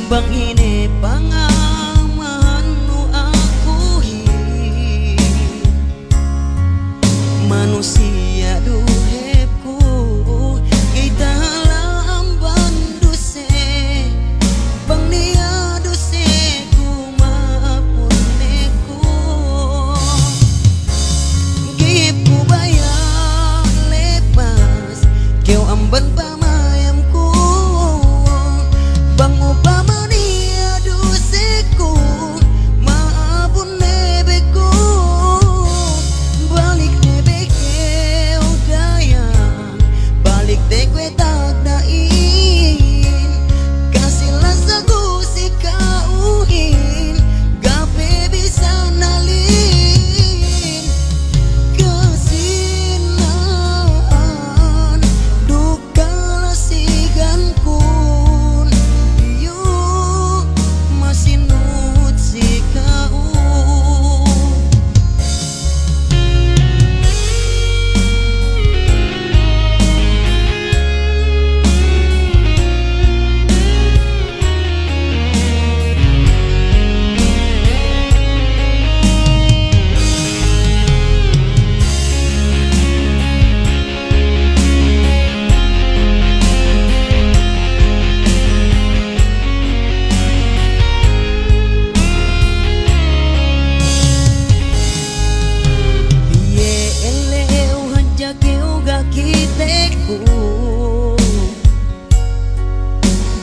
Bang ini pangamahan nu aku manusia duhepku kita halam banduse bang nia doseku maafun neku gipu bayar lepas kau amban pamayamku bang upama nia doseku maafun nebeku balik nebeke udaya balik tekwe tak dain kasihlah sagu si kauhin gape bisa nalin kasinan duka lasigankun yu masih nut si kau.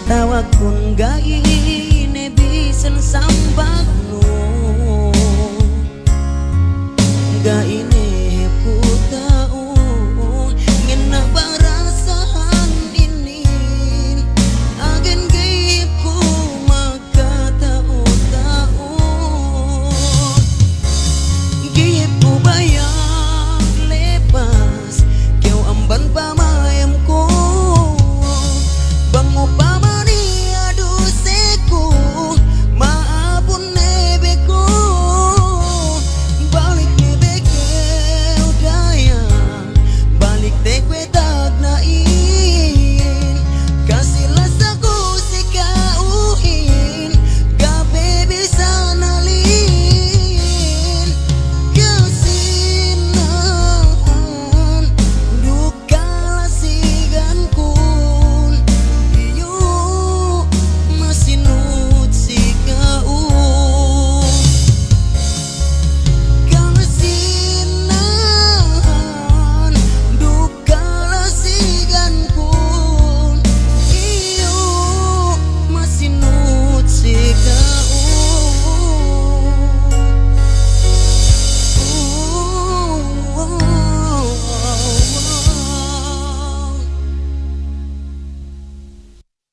Tawakun gai nebisen sambaknu gai